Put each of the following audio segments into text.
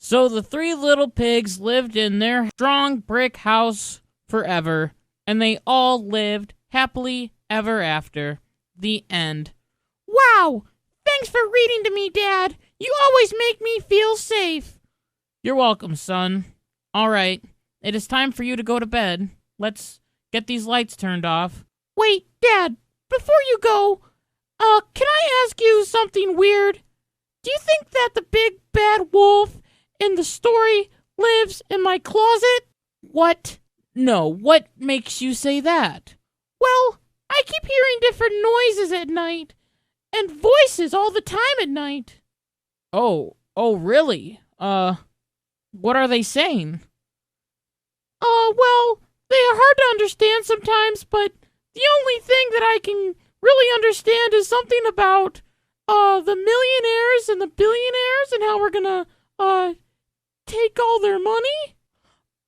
So the three little pigs lived in their strong brick house forever, and they all lived happily ever after. The end. Wow! Thanks for reading to me, Dad. You always make me feel safe. You're welcome, son. All right, it is time for you to go to bed. Let's get these lights turned off. Wait, Dad, before you go, can I ask you something weird? Do you think that the big bad wolf in the story lives in my closet? What? No, what makes you say that? Well, I keep hearing different noises at night, and voices all the time at night. Oh, really? What are they saying? Well, they are hard to understand sometimes, but the only thing that I can really understand is something about, the millionaires and the billionaires and how we're gonna, take all their money.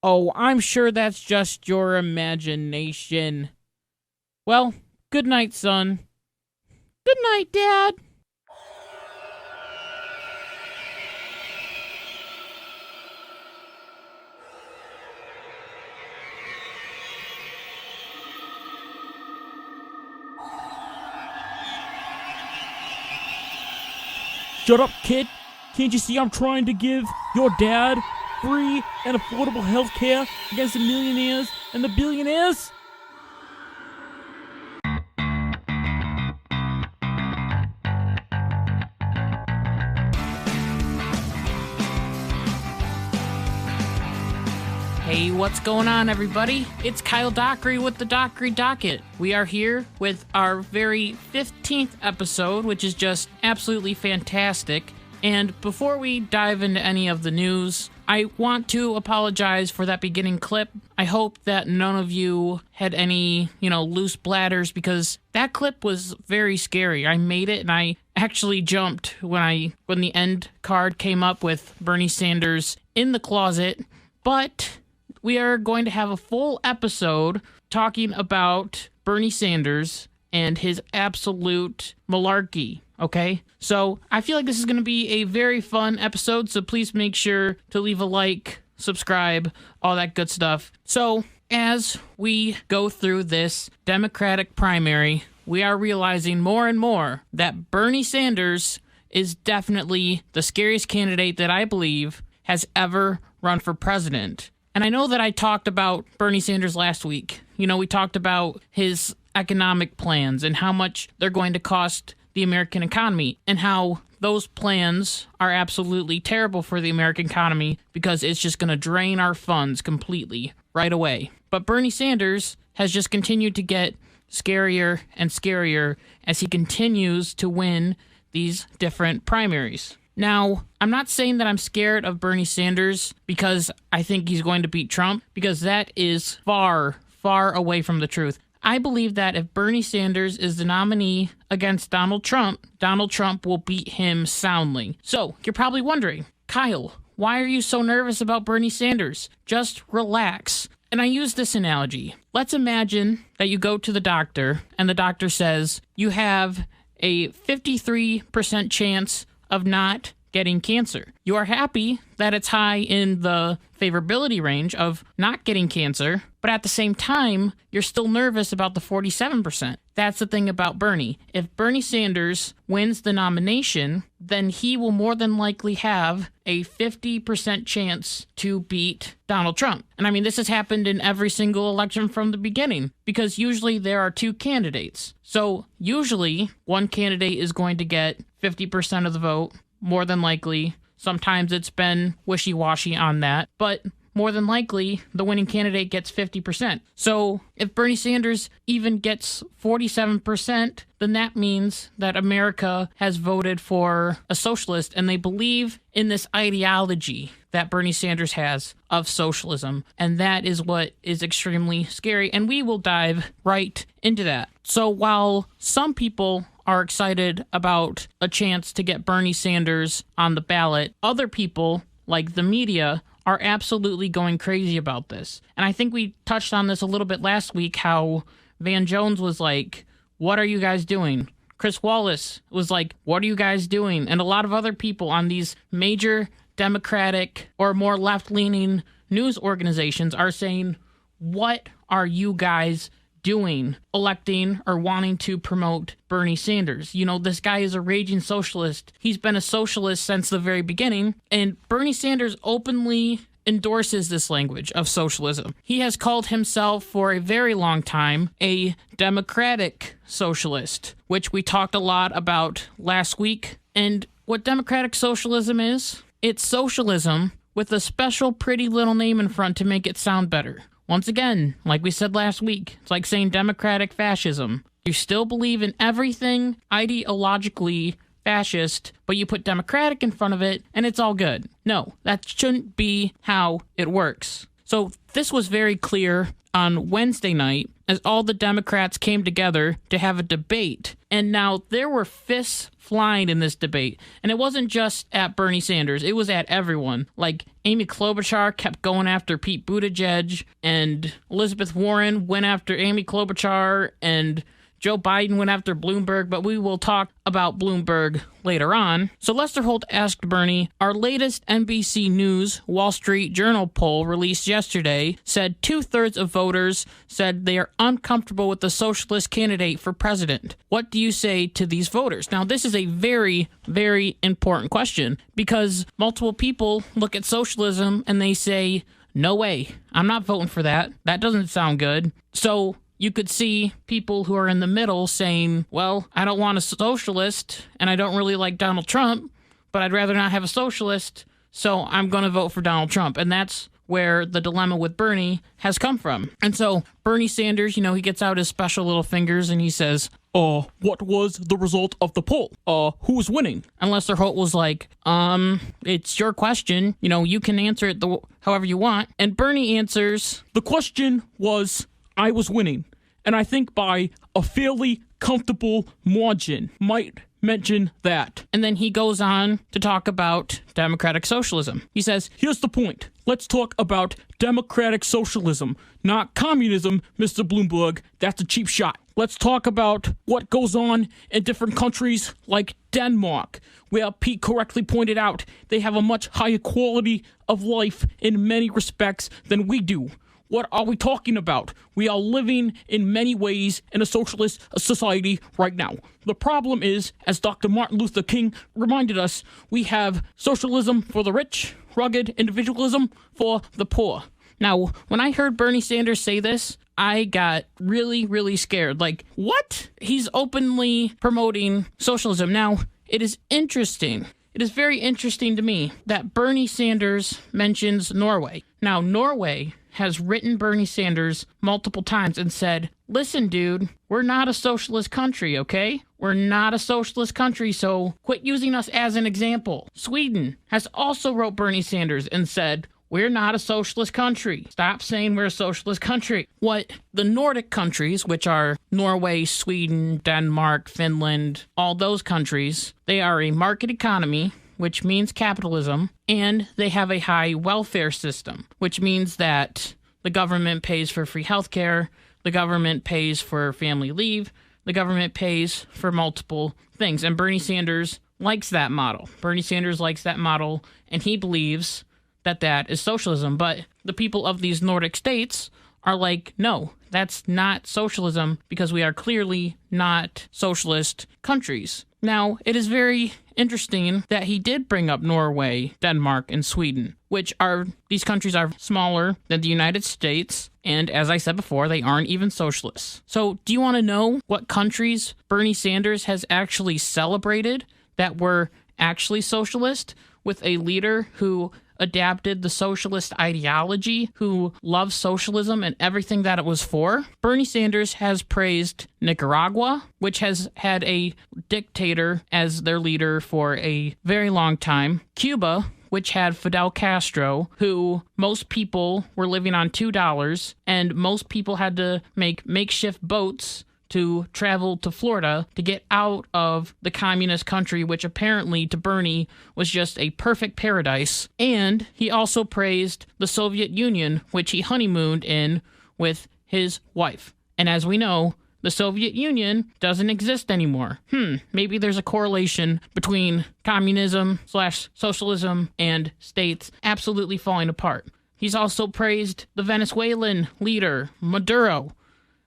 Oh, I'm sure that's just your imagination. Well, good night, son. Good night, Dad. Shut up, kid. Can't you see I'm trying to give your dad free and affordable health care against the millionaires and the billionaires? Hey, what's going on, everybody? It's Kyle Dockery with the Dockery Docket. We are here with our very 15th episode, which is just absolutely fantastic. And before we dive into any of the news, I want to apologize for that beginning clip. I hope that none of you had any, loose bladders, because that clip was very scary. I made it and I actually jumped when the end card came up with Bernie Sanders in the closet. But we are going to have a full episode talking about Bernie Sanders and his absolute malarkey, okay? So I feel like this is going to be a very fun episode, so please make sure to leave a like, subscribe, all that good stuff. So as we go through this Democratic primary, we are realizing more and more that Bernie Sanders is definitely the scariest candidate that I believe has ever run for president. And I know that I talked about Bernie Sanders last week. We talked about his economic plans and how much they're going to cost the American economy, and how those plans are absolutely terrible for the American economy because it's just going to drain our funds completely right away. But Bernie Sanders has just continued to get scarier and scarier as he continues to win these different primaries. Now, I'm not saying that I'm scared of Bernie Sanders because I think he's going to beat Trump, because that is far, far away from the truth. I believe that if Bernie Sanders is the nominee against Donald Trump will beat him soundly. So, you're probably wondering, Kyle, why are you so nervous about Bernie Sanders? Just relax. And I use this analogy. Let's imagine that you go to the doctor and the doctor says you have a 53% chance of not getting cancer. You are happy that it's high in the favorability range of not getting cancer, but at the same time, you're still nervous about the 47%. That's the thing about Bernie. If Bernie Sanders wins the nomination, then he will more than likely have a 50% chance to beat Donald Trump. And I mean, this has happened in every single election from the beginning, because usually there are two candidates. So usually one candidate is going to get 50% of the vote, more than likely. Sometimes it's been wishy-washy on that, but more than likely, the winning candidate gets 50%. So if Bernie Sanders even gets 47%, then that means that America has voted for a socialist, and they believe in this ideology that Bernie Sanders has of socialism. And that is what is extremely scary, and we will dive right into that. So while some people are excited about a chance to get Bernie Sanders on the ballot, other people, like the media, are absolutely going crazy about this. And I think we touched on this a little bit last week, how Van Jones was like, what are you guys doing? Chris Wallace was like, what are you guys doing? And a lot of other people on these major Democratic or more left-leaning news organizations are saying, what are you guys doing electing or wanting to promote Bernie Sanders? You know, this guy is a raging socialist. He's been a socialist since the very beginning, and Bernie Sanders openly endorses this language of socialism. He has called himself for a very long time a democratic socialist, which we talked a lot about last week. And what democratic socialism is, it's socialism with a special pretty little name in front to make it sound better. Once again, like we said last week, it's like saying democratic fascism. You still believe in everything ideologically fascist, but you put democratic in front of it and it's all good. No, that shouldn't be how it works. So this was very clear on Wednesday night as all the Democrats came together to have a debate. And now there were fists flying in this debate. And it wasn't just at Bernie Sanders. It was at everyone. Like Amy Klobuchar kept going after Pete Buttigieg, and Elizabeth Warren went after Amy Klobuchar, and Joe Biden went after Bloomberg, but we will talk about Bloomberg later on. So Lester Holt asked Bernie, our latest NBC News Wall Street Journal poll released yesterday said 2/3 of voters said they are uncomfortable with the socialist candidate for president. What do you say to these voters? Now, this is a very, very important question because multiple people look at socialism and they say, no way, I'm not voting for that. That doesn't sound good. So you could see people who are in the middle saying, well, I don't want a socialist and I don't really like Donald Trump, but I'd rather not have a socialist, so I'm going to vote for Donald Trump. And that's where the dilemma with Bernie has come from. And so Bernie Sanders, you know, he gets out his special little fingers and he says, what was the result of the poll? Who was winning? And Lester Holt was like, it's your question. You know, you can answer it however you want. And Bernie answers, the question was, I was winning, and I think by a fairly comfortable margin. Might mention that. And then he goes on to talk about democratic socialism. He says, here's the point. Let's talk about democratic socialism, not communism, Mr. Bloomberg. That's a cheap shot. Let's talk about what goes on in different countries like Denmark, where Pete correctly pointed out they have a much higher quality of life in many respects than we do. What are we talking about? We are living in many ways in a socialist society right now. The problem is, as Dr. Martin Luther King reminded us, we have socialism for the rich, rugged individualism for the poor. Now, when I heard Bernie Sanders say this, I got really, really scared. Like, what? He's openly promoting socialism. Now, it is interesting. It is very interesting to me that Bernie Sanders mentions Norway. Now, Norway has written Bernie Sanders multiple times and said, listen, dude, we're not a socialist country, okay? We're not a socialist country, so quit using us as an example. Sweden has also wrote Bernie Sanders and said, we're not a socialist country. Stop saying we're a socialist country. What the Nordic countries, which are Norway, Sweden, Denmark, Finland, all those countries, they are a market economy, which means capitalism, and they have a high welfare system, which means that the government pays for free healthcare, the government pays for family leave, the government pays for multiple things. And Bernie Sanders likes that model. Bernie Sanders likes that model, and he believes that that is socialism. But the people of these Nordic states are like, no, that's not socialism because we are clearly not socialist countries. Now, it is very interesting that he did bring up Norway, Denmark, and Sweden, which are, these countries are smaller than the United States, and as I said before, they aren't even socialists. So, do you want to know what countries Bernie Sanders has actually celebrated that were actually socialist, with a leader who adapted the socialist ideology, who loves socialism and everything that it was for? Bernie Sanders has praised Nicaragua, which has had a dictator as their leader for a very long time. Cuba, which had Fidel Castro, who most people were living on $2, and most people had to make makeshift boats to travel to Florida to get out of the communist country, which apparently to Bernie was just a perfect paradise. And he also praised the Soviet Union, which he honeymooned in with his wife. And as we know, the Soviet Union doesn't exist anymore. Maybe there's a correlation between communism/socialism and states absolutely falling apart. He's also praised the Venezuelan leader, Maduro,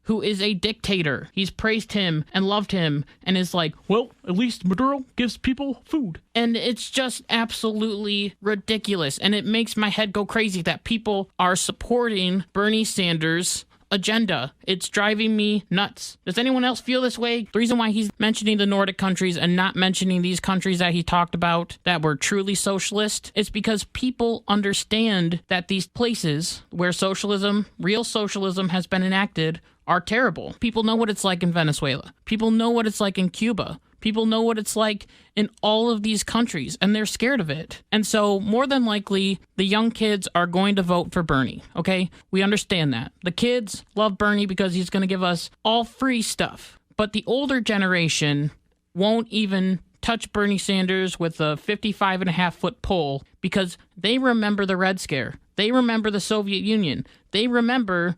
who is a dictator. He's praised him and loved him and is like, Well, at least Maduro gives people food. and it's just absolutely ridiculous. And it makes my head go crazy that people are supporting Bernie Sanders' agenda. It's driving me nuts. Does anyone else feel this way? The reason why he's mentioning the Nordic countries and not mentioning these countries that he talked about that were truly socialist is because people understand that these places where socialism, real socialism, has been enacted are terrible. People know what it's like in Venezuela. People know what it's like in Cuba. People know what it's like in all of these countries, and they're scared of it. And so, more than likely, the young kids are going to vote for Bernie, okay? We understand that. The kids love Bernie because he's going to give us all free stuff. But the older generation won't even touch Bernie Sanders with a 55.5-foot pole because they remember the Red Scare. They remember the Soviet Union. They remember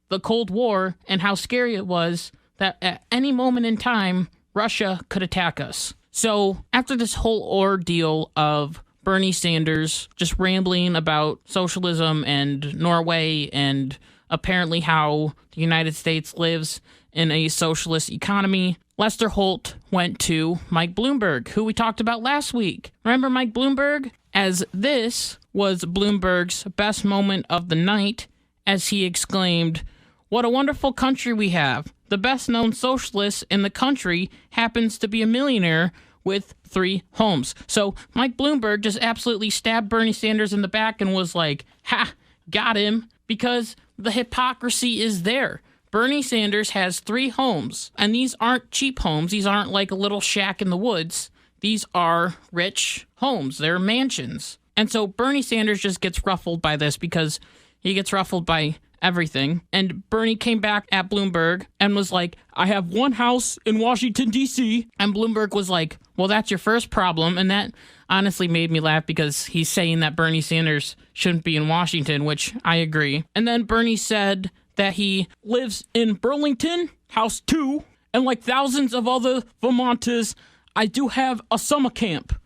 the Cold War and how scary it was that at any moment in time, Russia could attack us. So after this whole ordeal of Bernie Sanders just rambling about socialism and Norway and apparently how the United States lives in a socialist economy, Lester Holt went to Mike Bloomberg, who we talked about last week. Remember Mike Bloomberg? As this was Bloomberg's best moment of the night, as he exclaimed, "What a wonderful country we have. The best-known socialist in the country happens to be a millionaire with 3 homes." So Mike Bloomberg just absolutely stabbed Bernie Sanders in the back and was like, ha, got him, because the hypocrisy is there. Bernie Sanders has 3 homes, and these aren't cheap homes. These aren't like a little shack in the woods. These are rich homes. They're mansions. And so Bernie Sanders just gets ruffled by this because he gets ruffled by everything. And Bernie came back at Bloomberg and was like, I have one house in Washington, D.C. And Bloomberg was like, well, that's your first problem. And that honestly made me laugh because he's saying that Bernie Sanders shouldn't be in Washington, which I agree. And then Bernie said that he Lives in Burlington, house 2, and like thousands of other Vermonters, I do have a summer camp.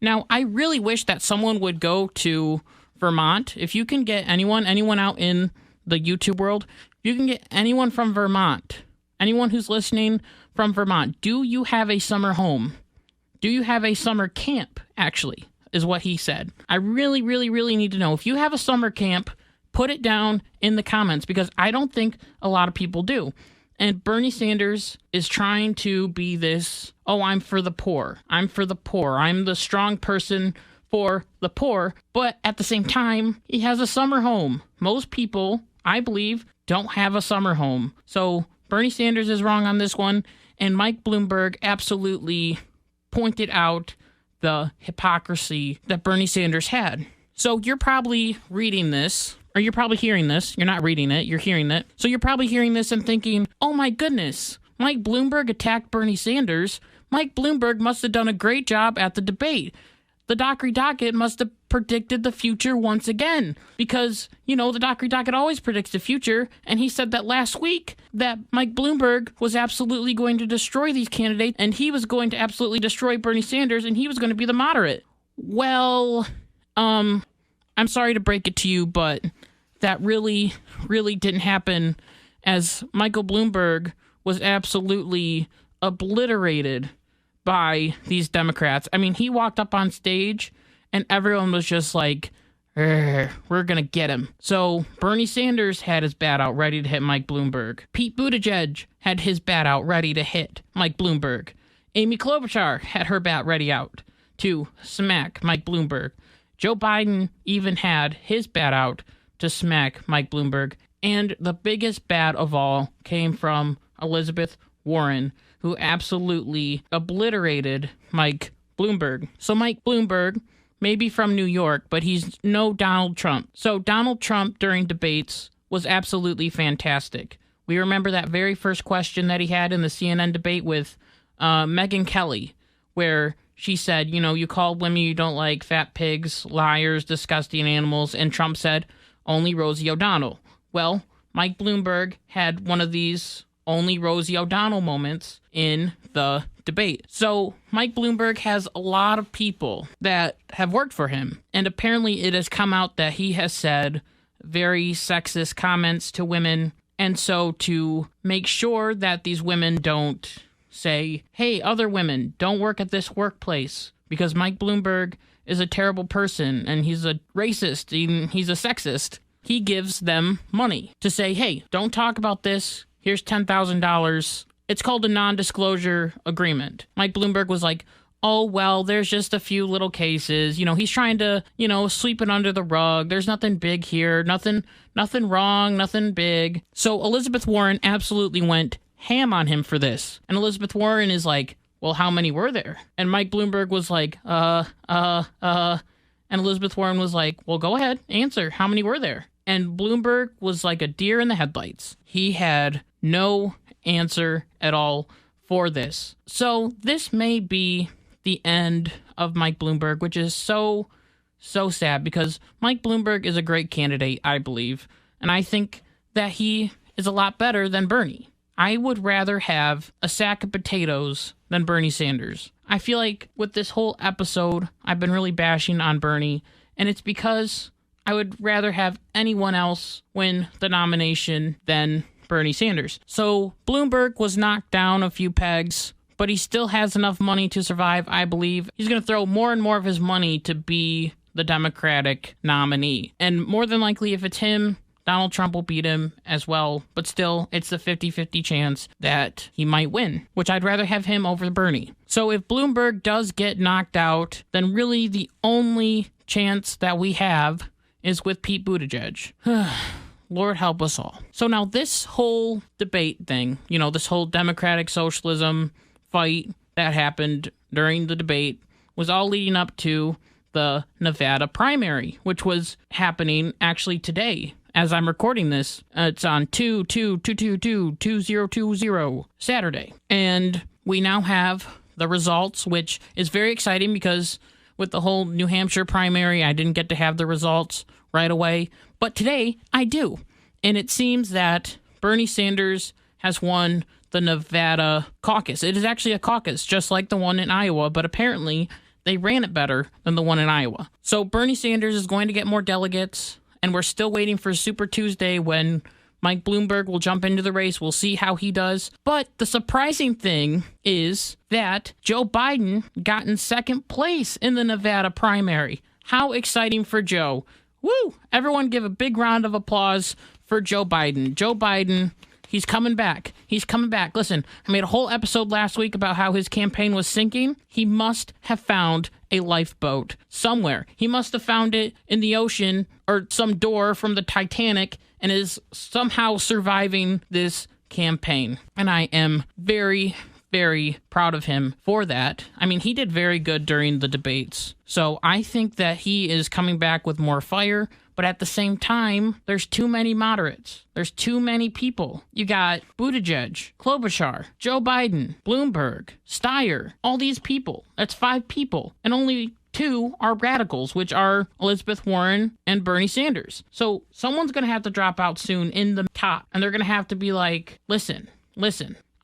Now, I really wish that someone would go to Vermont. If you can get anyone out in the YouTube world, if you can get anyone from Vermont, anyone who's listening from Vermont, do you have a summer home? Do you have a summer camp, actually, is what he said. I really, really, really need to know. If you have a summer camp, put it down in the comments because I don't think a lot of people do. And Bernie Sanders is trying to be this, oh, I'm for the poor. I'm for the poor. I'm the strong person for the poor. But at the same time, he has a summer home. Most people, I believe, don't have a summer home. So Bernie Sanders is wrong on this one. And Mike Bloomberg absolutely pointed out the hypocrisy that Bernie Sanders had. So you're probably reading this, or you're probably hearing this. You're not reading it, you're hearing it. So you're probably hearing this and thinking, oh my goodness, Mike Bloomberg attacked Bernie Sanders. Mike Bloomberg must have done a great job at the debate. The Dockery Docket must have predicted the future once again. Because, you know, the Dockery Docket always predicts the future. And he said that last week that Mike Bloomberg was absolutely going to destroy these candidates. And he was going to absolutely destroy Bernie Sanders. And he was going to be the moderate. Well, I'm sorry to break it to you, but that really, really didn't happen, as Michael Bloomberg was absolutely obliterated by these Democrats. I mean, he walked up on stage and everyone was just like, we're going to get him. So Bernie Sanders had his bat out ready to hit Mike Bloomberg. Pete Buttigieg had his bat out ready to hit Mike Bloomberg. Amy Klobuchar had her bat ready out to smack Mike Bloomberg. Joe Biden even had his bat out to smack Mike Bloomberg. And the biggest bat of all came from Elizabeth Warren, who absolutely obliterated Mike Bloomberg. So Mike Bloomberg may be from New York, but he's no Donald Trump. So Donald Trump during debates was absolutely fantastic. We remember that very first question that he had in the CNN debate with Megyn Kelly, where she said, you know, you call women you don't like fat pigs, liars, disgusting animals, and Trump said, only Rosie O'Donnell. Well, Mike Bloomberg had one of these only Rosie O'Donnell moments in the debate. So Mike Bloomberg has a lot of people that have worked for him. And apparently it has come out that he has said very sexist comments to women. And so to make sure that these women don't say, hey, other women, don't work at this workplace because Mike Bloomberg is a terrible person and he's a racist and he's a sexist, he gives them money to say, hey, don't talk about this. Here's $10,000. It's called a non-disclosure agreement. Mike Bloomberg was like, oh, well, there's just a few little cases. You know, he's trying to, sweep it under the rug. There's nothing big here. Nothing wrong, nothing big. So Elizabeth Warren absolutely went ham on him for this. And Elizabeth Warren is like, well, how many were there? And Mike Bloomberg was like, and Elizabeth Warren was like, well, go ahead, answer. How many were there? And Bloomberg was like a deer in the headlights. He had no answer at all for this. So this may be the end of Mike Bloomberg, which is so sad because Mike Bloomberg is a great candidate, I believe. And I think that he is a lot better than Bernie. I would rather have a sack of potatoes than Bernie Sanders. I feel like with this whole episode, I've been really bashing on Bernie, and it's because I would rather have anyone else win the nomination than Bernie Sanders. So Bloomberg was knocked down a few pegs, but he still has enough money to survive, I believe. He's going to throw more and more of his money to be the Democratic nominee. And more than likely, if it's him, Donald Trump will beat him as well, but still, it's a 50-50 chance that he might win, which I'd rather have him over Bernie. So if Bloomberg does get knocked out, then really the only chance that we have is with Pete Buttigieg. Lord help us all. So now this whole debate thing, this whole democratic socialism fight that happened during the debate was all leading up to the Nevada primary, which was happening actually today. As I'm recording this, it's on 2/2/2020 Saturday. And we now have the results, which is very exciting because with the whole New Hampshire primary, I didn't get to have the results right away. But today, I do. And it seems that Bernie Sanders has won the Nevada caucus. It is actually a caucus, just like the one in Iowa, but apparently they ran it better than the one in Iowa. So Bernie Sanders is going to get more delegates. And we're still waiting for Super Tuesday when Mike Bloomberg will jump into the race. We'll see how he does. But the surprising thing is that Joe Biden got in second place in the Nevada primary. How exciting for Joe. Woo! Everyone give a big round of applause for Joe Biden. Joe Biden, he's coming back. He's coming back. Listen, I made a whole episode last week about how his campaign was sinking. He must have found a lifeboat somewhere. He must have found it in the ocean or some door from the Titanic and is somehow surviving this campaign. And I am very, very proud of him for that. I mean, he did very good during the debates. So I think that he is coming back with more fire. But at the same time, there's too many moderates. There's too many people. You got Buttigieg, Klobuchar, Joe Biden, Bloomberg, Steyer, all these people. That's 5 people. And only 2 are radicals, which are Elizabeth Warren and Bernie Sanders. So someone's going to have to drop out soon in the top. And they're going to have to be like, listen,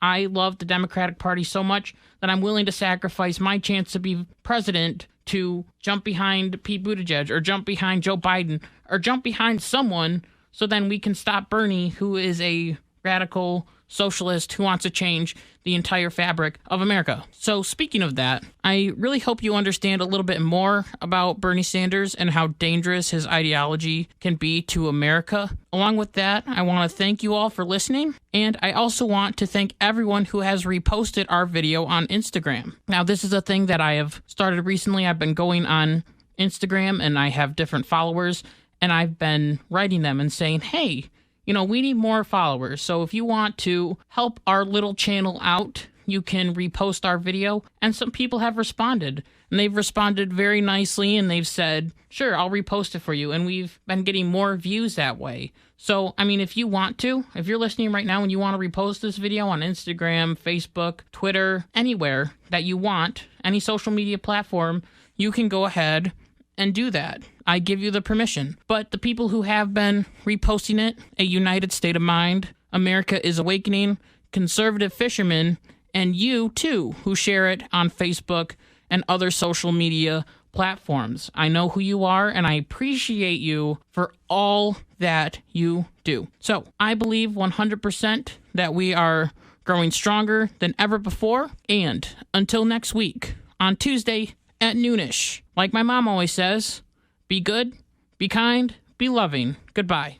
I love the Democratic Party so much that I'm willing to sacrifice my chance to be president to jump behind Pete Buttigieg or jump behind Joe Biden or jump behind someone so then we can stop Bernie, who is a radical socialist who wants to change the entire fabric of America. So speaking of that, I really hope you understand a little bit more about Bernie Sanders and how dangerous his ideology can be to America. Along with that, I want to thank you all for listening. And I also want to thank everyone who has reposted our video on Instagram. Now, this is a thing that I have started recently. I've been going on Instagram and I have different followers and I've been writing them and saying, hey, we need more followers. So if you want to help our little channel out, you can repost our video. And some people have responded. And they've responded very nicely. And they've said, sure, I'll repost it for you. And we've been getting more views that way. So, I mean, if you want to, if you're listening right now and you want to repost this video on Instagram, Facebook, Twitter, anywhere that you want, any social media platform, you can go ahead and do that. I give you the permission. But the people who have been reposting it, a united state of mind, America is awakening, conservative fishermen, and you too, who share it on Facebook and other social media platforms. I know who you are, and I appreciate you for all that you do. So I believe 100% that we are growing stronger than ever before. And until next week, on Tuesday at noonish, like my mom always says, be good, be kind, be loving. Goodbye.